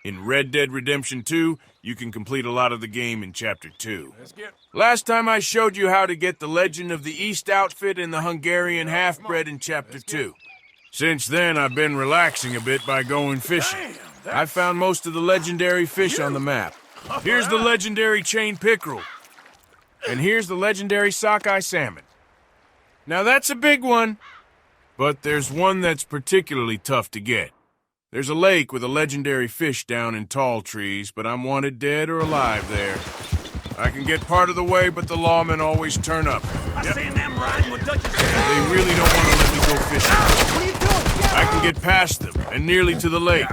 In Red Dead Redemption 2, you can complete a lot of the game in Chapter 2. Last time I showed you how to get the Legend of the East outfit and the Hungarian half-bred in Chapter 2. Since then, I've been relaxing a bit by going fishing. I found most of the legendary fish on the map. Here's the legendary chain pickerel. And here's the legendary sockeye salmon. Now that's a big one, but there's one that's particularly tough to get. There's a lake with a legendary fish down in tall trees, but I'm wanted dead or alive there. I can get part of the way, but the lawmen always turn up. I seen them riding with Dutch's. They really don't want to let me go fishing. What are you doing? I can get past them and nearly to the lake.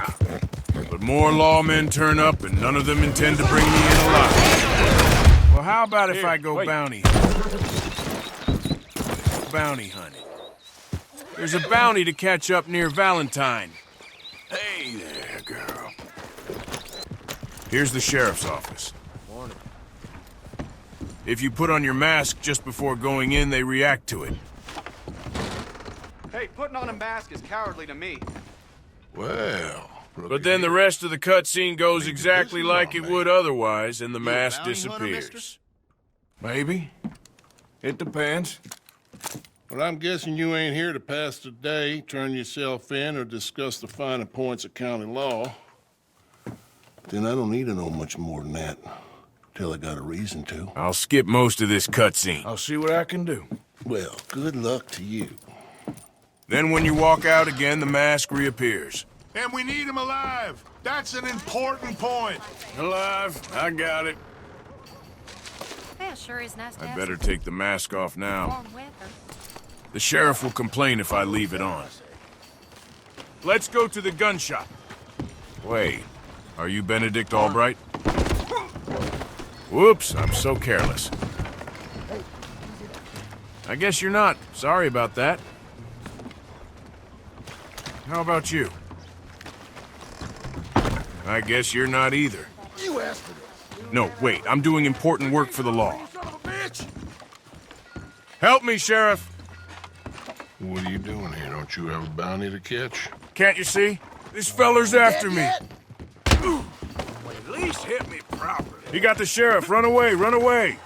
But more lawmen turn up, and none of them intend to bring me in alive. Well, how about if I go bounty hunting? Bounty hunting. There's a bounty to catch up near Valentine. Hey there, girl. Here's the sheriff's office. Morning. If you put on your mask just before going in, they react to it. Hey, putting on a mask is cowardly to me. Well... But then the rest of the cutscene goes exactly like it would otherwise, and the mask disappears. Maybe. It depends. But I'm guessing you ain't here to pass the day, turn yourself in, or discuss the finer points of county law. Then I don't need to know much more than that, till I got a reason to. I'll skip most of this cutscene. I'll see what I can do. Well, good luck to you. Then when you walk out again, the mask reappears. And we need him alive. That's an important point. Alive, I got it. Yeah, sure is nice to I have better some take the mask off now. warm weather. The sheriff will complain if I leave it on. Let's go to the gun shop. Wait, are you Benedict Allbright? Whoops, I'm so careless. I guess you're not. Sorry about that. How about you? I guess you're not either. You asked for this. No, wait, I'm doing important work for the law. You son of a bitch! Help me, Sheriff! What are you doing here? Don't you have a bounty to catch? Can't you see? This feller's after me. At least hit me properly. He got the sheriff. Run away, run away.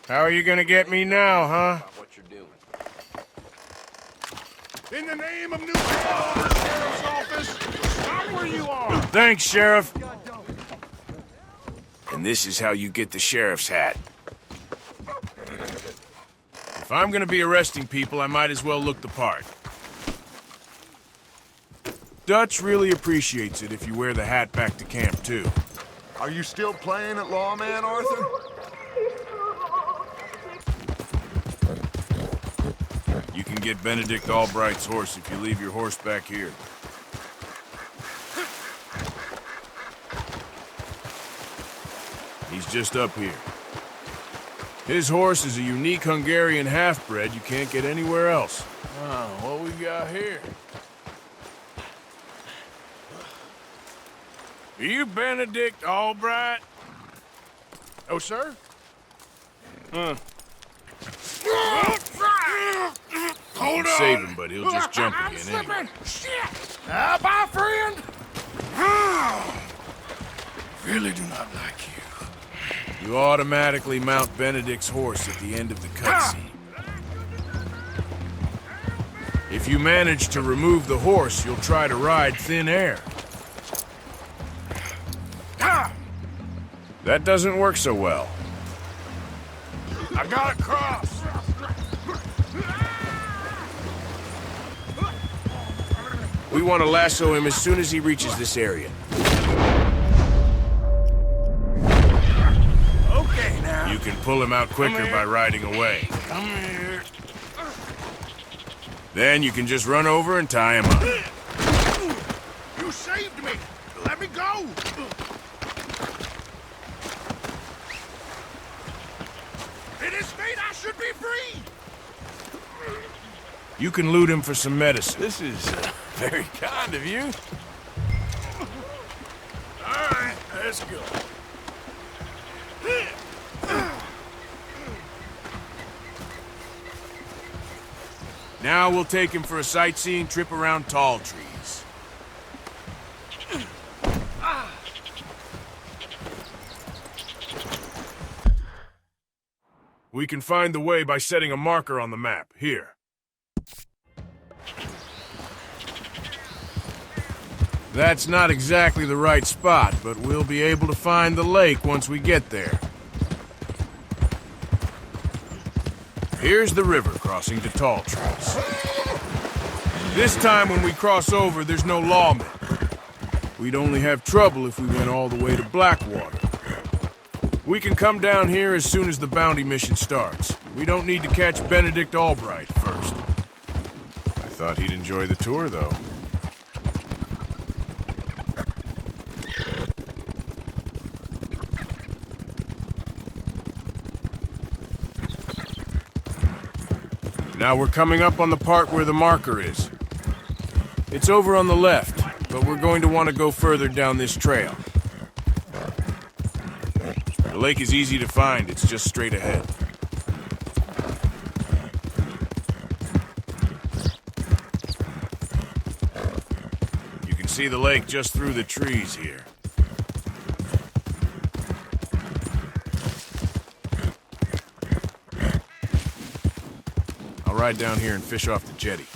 How are you gonna get me now, huh? What you're doing. In the name of New York Sheriff's Office, stop where you are! Thanks, Sheriff. And this is how you get the sheriff's hat. If I'm gonna be arresting people, I might as well look the part. Dutch really appreciates it if you wear the hat back to camp, too. Are you still playing at lawman, Arthur? You can get Benedict Allbright's horse if you leave your horse back here. He's just up here. His horse is a unique Hungarian half-bred you can't get anywhere else. Oh, what we got here? Are you Benedict Allbright? Oh, sir? Hold on! Save him, but he'll just jump again anyway. Shit! Bye, friend! Really do not like you. You automatically mount Benedict's horse at the end of the cutscene. If you manage to remove the horse, you'll try to ride thin air. That doesn't work so well. I got a cross! We want to lasso him as soon as he reaches this area. Okay, now. You can pull him out quicker by riding away. Come here. Then you can just run over and tie him up. You saved me! Let me go! It is fate I should be free! You can loot him for some medicine. This is very kind of you. All right, let's go. Now we'll take him for a sightseeing trip around tall trees. We can find the way by setting a marker on the map, here. That's not exactly the right spot, but we'll be able to find the lake once we get there. Here's the river crossing to tall trees. This time when we cross over, there's no lawmen. We'd only have trouble if we went all the way to Blackwater. We can come down here as soon as the bounty mission starts. We don't need to catch Benedict Allbright first. I thought he'd enjoy the tour, though. Now we're coming up on the part where the marker is. It's over on the left, but we're going to want to go further down this trail. The lake is easy to find, it's just straight ahead. You can see the lake just through the trees here. I'll ride down here and fish off the jetty.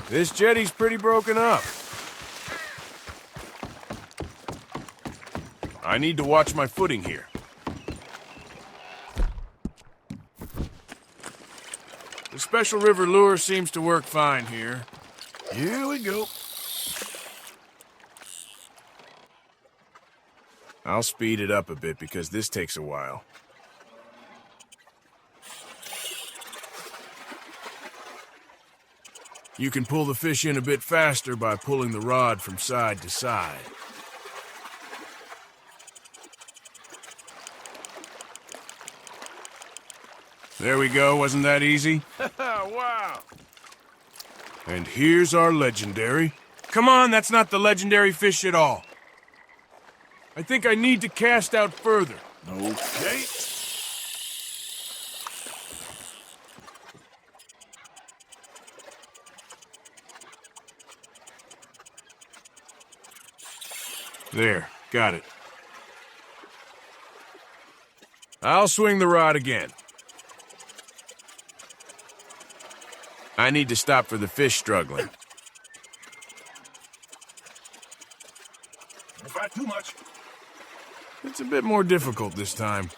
This jetty's pretty broken up. I need to watch my footing here. The special river lure seems to work fine here. Here we go. I'll speed it up a bit because this takes a while. You can pull the fish in a bit faster by pulling the rod from side to side. There we go, wasn't that easy? Wow! And here's our legendary. Come on, that's not the legendary fish at all. I think I need to cast out further. Okay. There, got it. I'll swing the rod again. I need to stop for the fish struggling. Don't fight too much. It's a bit more difficult this time.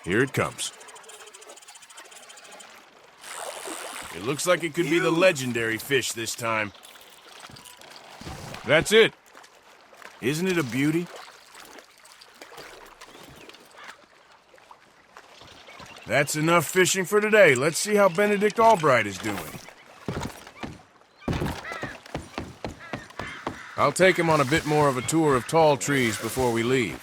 Here it comes. It looks like it could be the legendary fish this time. That's it. Isn't it a beauty? That's enough fishing for today. Let's see how Benedict Allbright is doing. I'll take him on a bit more of a tour of tall trees before we leave.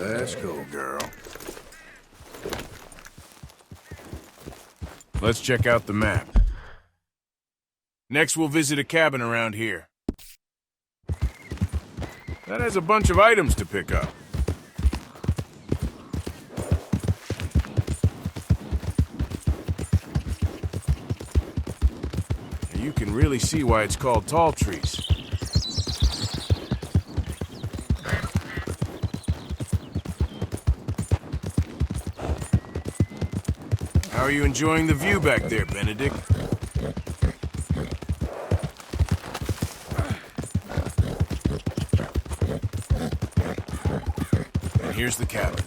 Let's go, girl. Let's check out the map. Next, we'll visit a cabin around here. That has a bunch of items to pick up. You can really see why it's called tall trees. How are you enjoying the view back there, Benedict? And here's the cabin.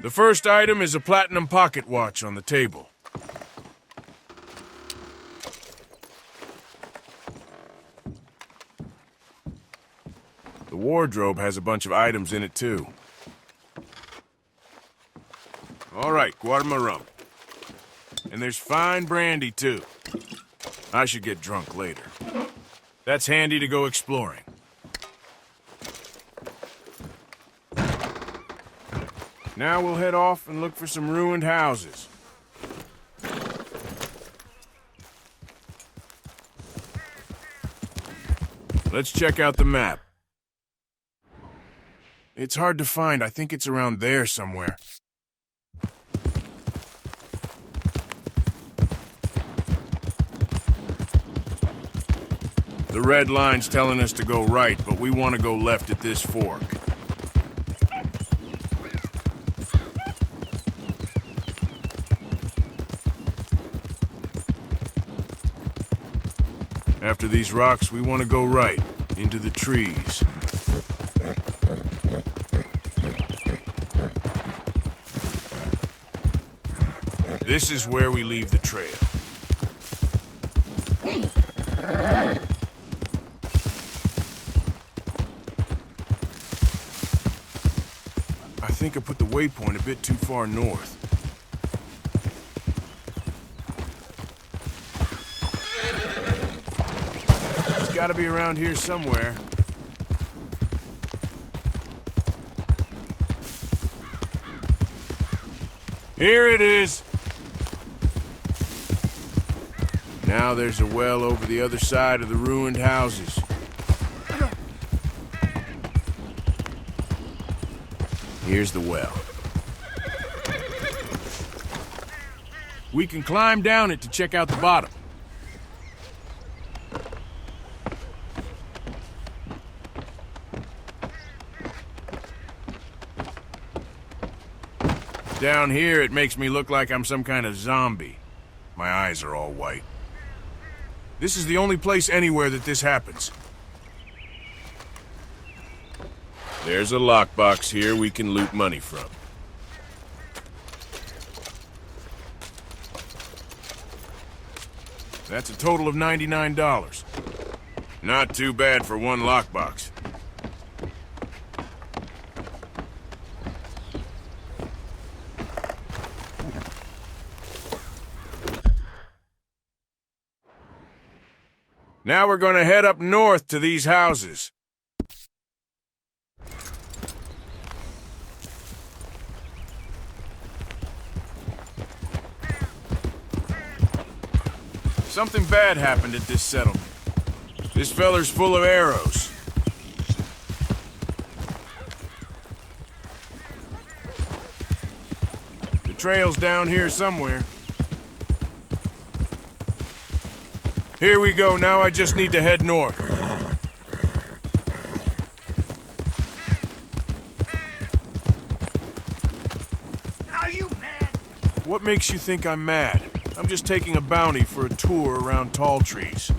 The first item is a platinum pocket watch on the table. The wardrobe has a bunch of items in it, too. All right, guarda rum. And there's fine brandy, too. I should get drunk later. That's handy to go exploring. Now we'll head off and look for some ruined houses. Let's check out the map. It's hard to find. I think it's around there somewhere. The red line's telling us to go right, but we want to go left at this fork. After these rocks, we want to go right, into the trees. This is where we leave the trail. I think I put the waypoint a bit too far north. It's gotta be around here somewhere. Here it is! Now there's a well over the other side of the ruined houses. Here's the well. We can climb down it to check out the bottom. Down here, it makes me look like I'm some kind of zombie. My eyes are all white. This is the only place anywhere that this happens. There's a lockbox here we can loot money from. That's a total of $99. Not too bad for one lockbox. Now we're going to head up north to these houses. Something bad happened at this settlement. This feller's full of arrows. The trail's down here somewhere. Here we go, now I just need to head north. Are you mad? What makes you think I'm mad? I'm just taking a bounty for a tour around tall trees.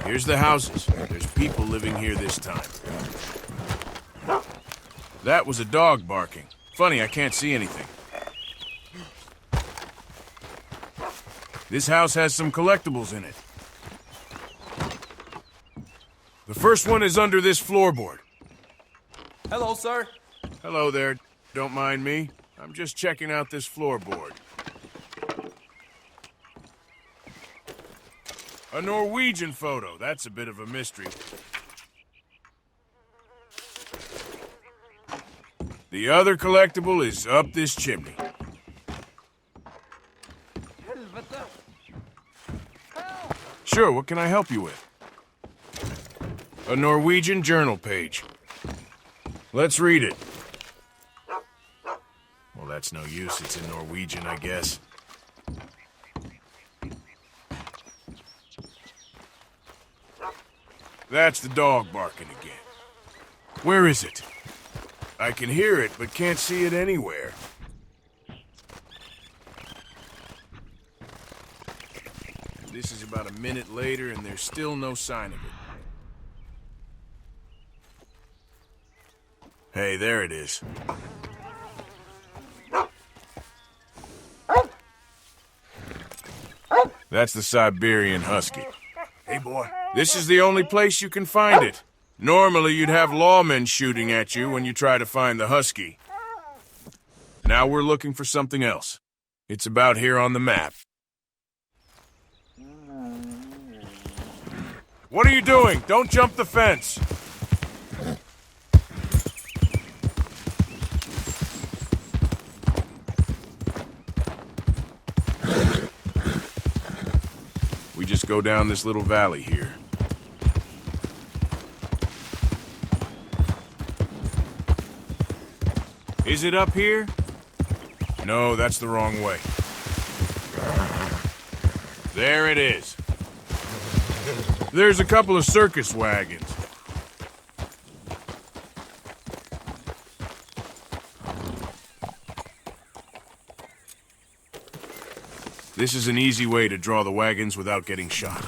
Here's the houses. There's people living here this time. That was a dog barking. Funny, I can't see anything. This house has some collectibles in it. The first one is under this floorboard. Hello, sir. Hello there. Don't mind me. I'm just checking out this floorboard. A Norwegian photo. That's a bit of a mystery. The other collectible is up this chimney. Sure, what can I help you with? A Norwegian journal page. Let's read it. Well, that's no use. It's in Norwegian, I guess. That's the dog barking again. Where is it? I can hear it, but can't see it anywhere. This is about a minute later, and there's still no sign of it. Hey, there it is. That's the Siberian Husky. Hey, boy. This is the only place you can find it. Normally, you'd have lawmen shooting at you when you try to find the Husky. Now we're looking for something else. It's about here on the map. What are you doing? Don't jump the fence. We just go down this little valley here. Is it up here? No, that's the wrong way. There it is. There's a couple of circus wagons. This is an easy way to draw the wagons without getting shot.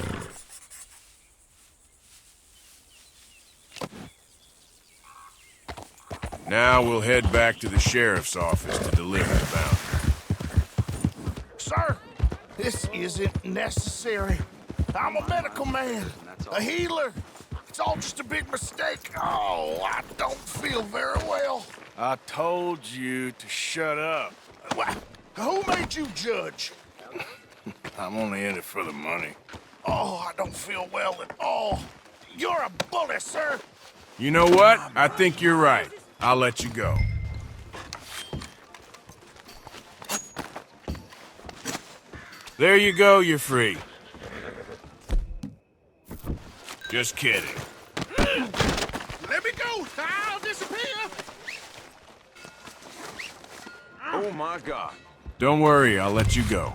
Now we'll head back to the sheriff's office to deliver the bounty. Sir, this isn't necessary. I'm a medical man, a healer. It's all just a big mistake. Oh, I don't feel very well. I told you to shut up. Who made you judge? I'm only in it for the money. Oh, I don't feel well at all. You're a bully, sir. You know what? I think you're right. I'll let you go. There you go, you're free. Just kidding. Let me go. I'll disappear. Oh my God. Don't worry, I'll let you go.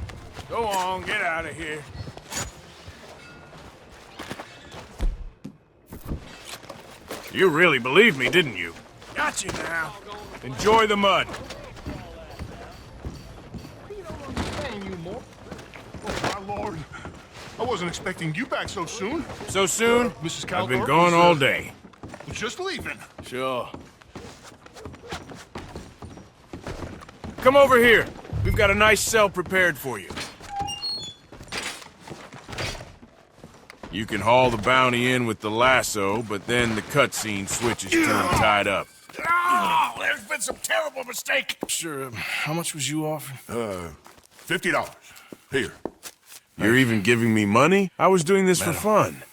Go on, get out of here. You really believed me, didn't you? Got you now. Enjoy the mud. Oh, my lord. I wasn't expecting you back so soon. So soon? Mrs. I've been Calthorpe gone was, all day. was just leaving. Sure. Come over here. We've got a nice cell prepared for you. You can haul the bounty in with the lasso, but then the cutscene switches to him tied up. Oh, there's been some terrible mistake. Sure. How much was you offering? $50. Here. You're even giving me money? I was doing this for fun.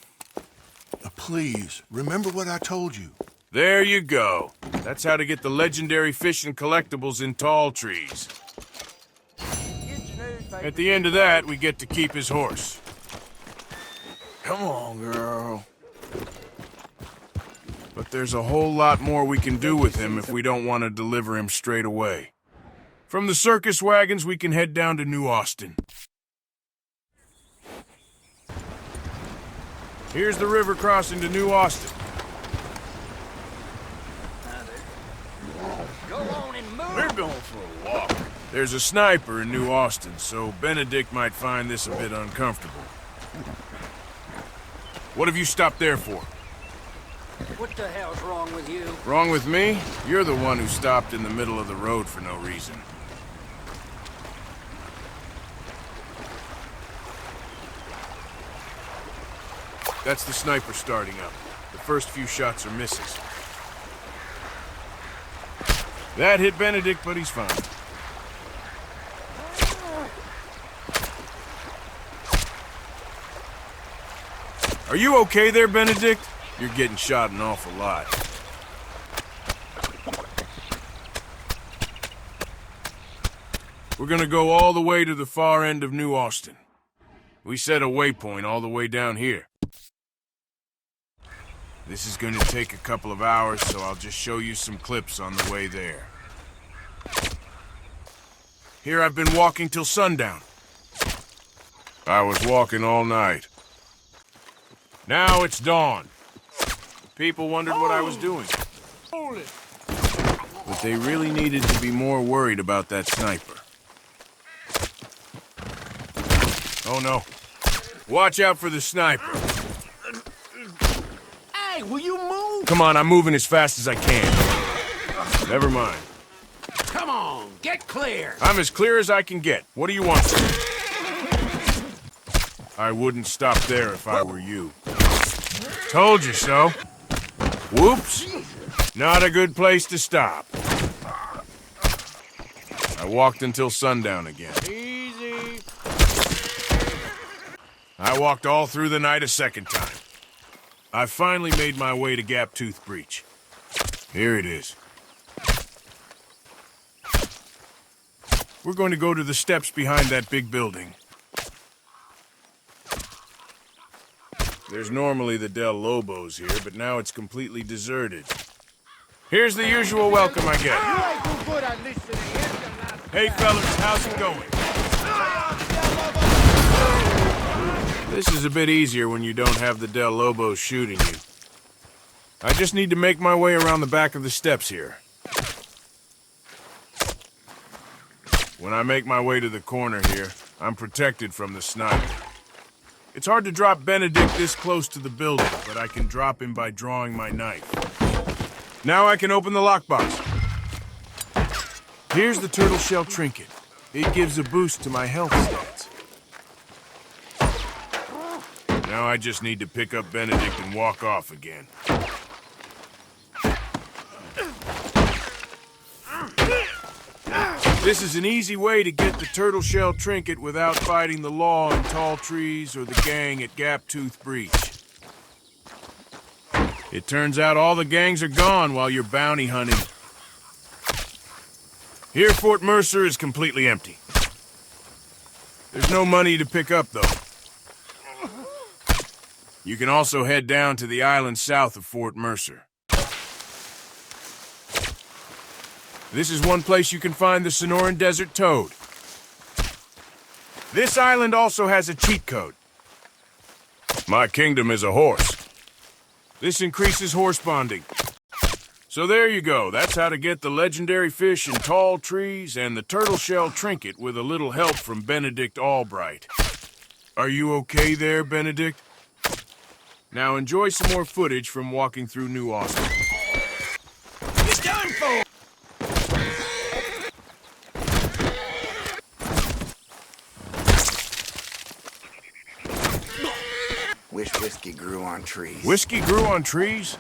Please, remember what I told you. There you go. That's how to get the legendary fish and collectibles in tall trees. At the end of that, we get to keep his horse. Come on, girl. But there's a whole lot more we can do with him if we don't want to deliver him straight away. From the circus wagons, we can head down to New Austin. Here's the river crossing to New Austin. Go on and move. We're going for a walk. There's a sniper in New Austin, so Benedict might find this a bit uncomfortable. What have you stopped there for? What the hell's wrong with you? Wrong with me? You're the one who stopped in the middle of the road for no reason. That's the sniper starting up. The first few shots are misses. That hit Benedict, but he's fine. Are you okay there, Benedict? You're getting shot an awful lot. We're gonna go all the way to the far end of New Austin. We set a waypoint all the way down here. This is gonna take a couple of hours, so I'll just show you some clips on the way there. Here I've been walking till sundown. I was walking all night. Now it's dawn. People wondered what I was doing. But they really needed to be more worried about that sniper. Oh no. Watch out for the sniper. Hey, will you move? Come on, I'm moving as fast as I can. Never mind. Come on, get clear. I'm as clear as I can get. What do you want, sir? I wouldn't stop there if I were you. Told you so. Whoops. Not a good place to stop. I walked until sundown again. Easy. I walked all through the night a second time. I finally made my way to Gap Tooth Breach. Here it is. We're going to go to the steps behind that big building. There's normally the Del Lobos here, but now it's completely deserted. Here's the usual welcome I get. Hey fellas, how's it going? This is a bit easier when you don't have the Del Lobos shooting you. I just need to make my way around the back of the steps here. When I make my way to the corner here, I'm protected from the sniper. It's hard to drop Benedict this close to the building, but I can drop him by drawing my knife. Now I can open the lockbox. Here's the Turtle Shell Trinket. It gives a boost to my health stats. Now I just need to pick up Benedict and walk off again. This is an easy way to get the Turtle Shell Trinket without fighting the law in Tall Trees or the gang at Gap Tooth Breach. It turns out all the gangs are gone while you're bounty hunting. Here, Fort Mercer is completely empty. There's no money to pick up, though. You can also head down to the island south of Fort Mercer. This is one place you can find the Sonoran Desert Toad. This island also has a cheat code. My kingdom is a horse. This increases horse bonding. So there you go. That's how to get the legendary fish in Tall Trees and the Turtle Shell Trinket with a little help from Benedict Allbright. Are you okay there, Benedict? Now enjoy some more footage from walking through New Austin. It's done for! Wish whiskey grew on trees. Whiskey grew on trees?